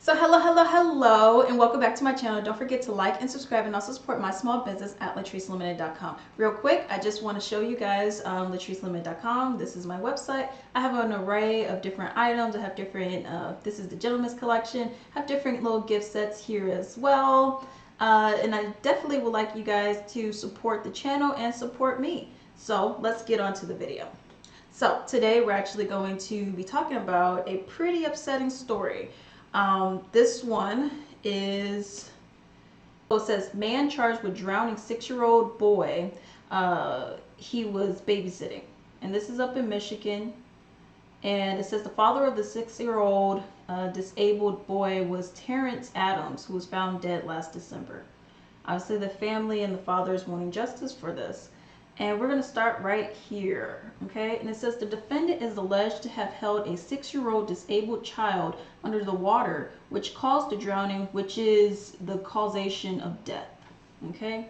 So hello, and welcome back to my channel. Don't forget to like and subscribe and also support my small business at latricelimited.com. Real quick, I just want to show you guys latricelimited.com. This is my website. I have an array of different items. I have different, this is the gentleman's collection. I have different little gift sets here as well. And I definitely would like you guys to support the channel and support me. So let's get on to the video. So today we're actually going to be talking about a pretty upsetting story. This one is, it says, man charged with drowning 6-year-old boy. He was babysitting. And this is up in Michigan. And it says the father of the 6-year-old disabled boy was Terrence Adams, who was found dead last December. Obviously, the family and the father is wanting justice for this. And we're going to start right here, okay? And it says the defendant is alleged to have held a 6-year-old disabled child under the water, which caused the drowning, which is the causation of death, okay?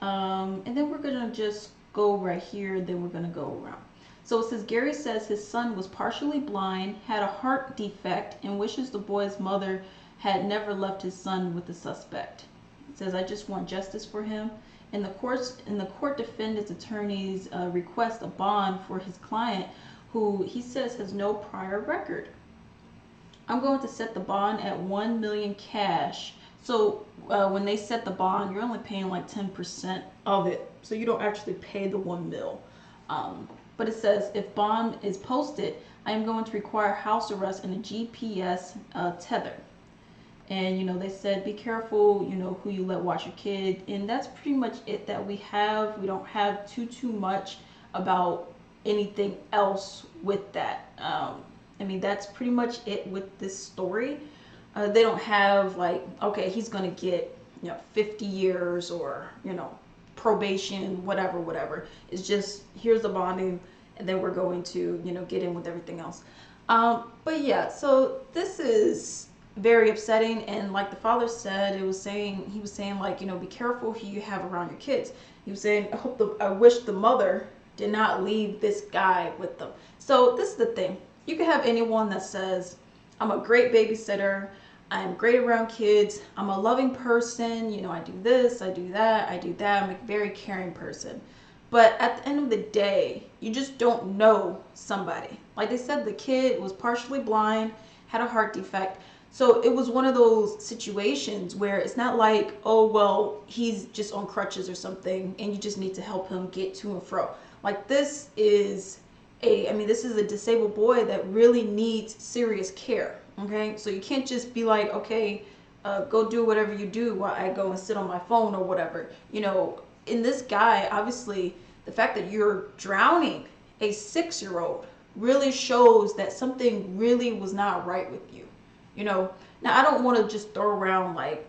And then we're going to just go right here, then we're going to go around. So it says Gary says his son was partially blind, had a heart defect, and wishes the boy's mother had never left his son with the suspect. It says, I just want justice for him. In the court, defendant's attorneys request a bond for his client, who he says has no prior record. I'm going to set the bond at $1 million cash. So when they set the bond, you're only paying like 10% of it, so you don't actually pay the $1 million. But it says if bond is posted, I am going to require house arrest and a GPS tether. And, you know, they said, be careful, you know, who you let watch your kid. And that's pretty much it that we have. We don't have too much about anything else with that. I mean, that's pretty much it with this story. They don't have like, okay, he's going to get, 50 years or, probation, whatever. It's just, here's the bonding, and then we're going to, get in with everything else. But yeah, so this is very upsetting, and like the father said, he was saying like, be careful who you have around your kids. He was saying, I wish the mother did not leave this guy with them. So this is the thing, you can have anyone that says, I'm a great babysitter, I'm great around kids, I'm a loving person, I do this, I do that, I'm a very caring person. But at the end of the day, you just don't know somebody. Like they said, the kid was partially blind, had a heart defect. So it was one of those situations where it's not like, oh, well, he's just on crutches or something, and you just need to help him get to and fro. Like this is this is a disabled boy that really needs serious care, okay? So you can't just be like, okay, go do whatever you do while I go and sit on my phone or whatever. In this guy, obviously, the fact that you're drowning a 6-year-old really shows that something really was not right with you. Now I don't want to just throw around like,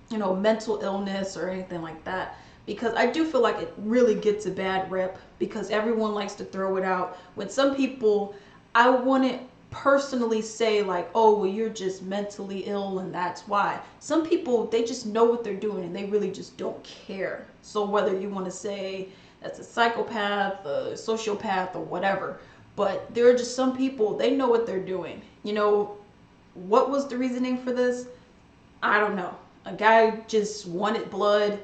mental illness or anything like that, because I do feel like it really gets a bad rep because everyone likes to throw it out. When some people, I wouldn't personally say like, oh, well, you're just mentally ill and that's why. Some people, they just know what they're doing and they really just don't care. So whether you want to say that's a psychopath, a sociopath, or whatever, but there are just some people, they know what they're doing. What was the reasoning for this? I don't know. A guy just wanted blood,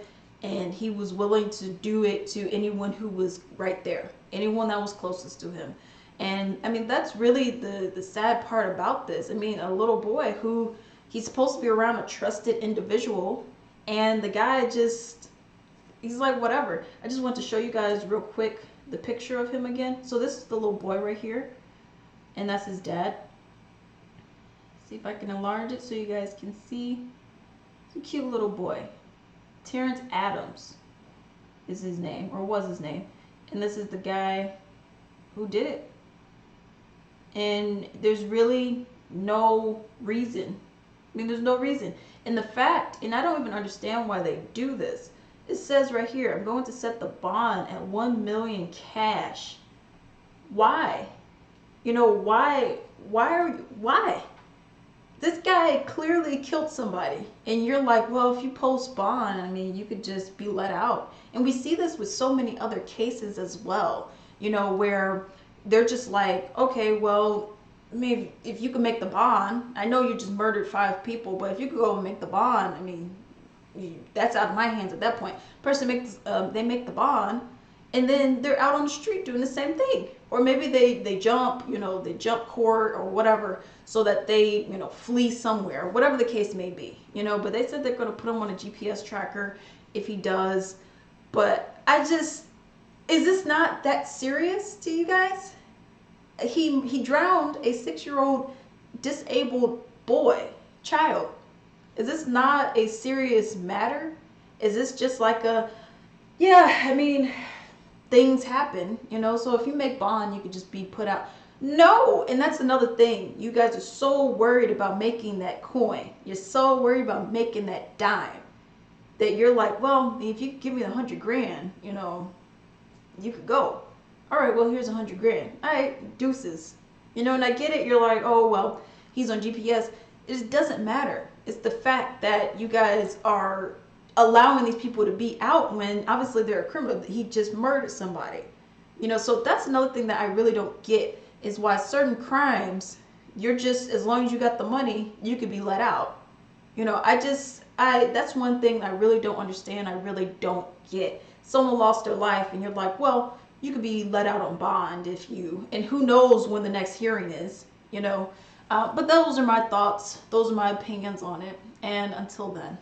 and he was willing to do it to anyone who was right there, anyone that was closest to him. And I mean, that's really the sad part about this. I mean, a little boy who he's supposed to be around a trusted individual, and the guy just, he's like, whatever. I just want to show you guys real quick the picture of him again. So this is the little boy right here, and that's his dad. See if I can enlarge it so you guys can see. It's a cute little boy. Terrence Adams is his name, or was his name. And this is the guy who did it. And there's really no reason. I mean, there's no reason. And the fact, and I don't even understand why they do this. It says right here, I'm going to set the bond at $1 million cash. Why? Why? This guy clearly killed somebody, and you're like, well, if you post bond, I mean, you could just be let out. And we see this with so many other cases as well, where they're just like, okay, well, I mean, if you can make the bond, I know you just murdered 5 people, but if you could go and make the bond, I mean, that's out of my hands at that point. Person makes, they make the bond, and then they're out on the street doing the same thing. Or maybe they jump, they jump court or whatever, so that they, flee somewhere, whatever the case may be, But they said they're going to put him on a GPS tracker if he does. But is this not that serious to you guys? He drowned a 6-year-old disabled child. Is this not a serious matter? Is this just like yeah, I mean, things happen, so if you make bond, you could just be put out. No, and that's another thing. You guys are so worried about making that coin. You're so worried about making that dime that you're like, well, if you give me the 100 grand, you could go. All right, well, here's 100 grand. All right, deuces. And I get it. You're like, oh, well, he's on GPS. It doesn't matter. It's the fact that you guys are allowing these people to be out when obviously they're a criminal. He just murdered somebody. So that's another thing that I really don't get is why certain crimes, you're just, as long as you got the money, you could be let out. That's one thing I really don't understand. I really don't get. Someone lost their life and you're like, well, you could be let out on bond and who knows when the next hearing is. But those are my thoughts. Those are my opinions on it. And until then.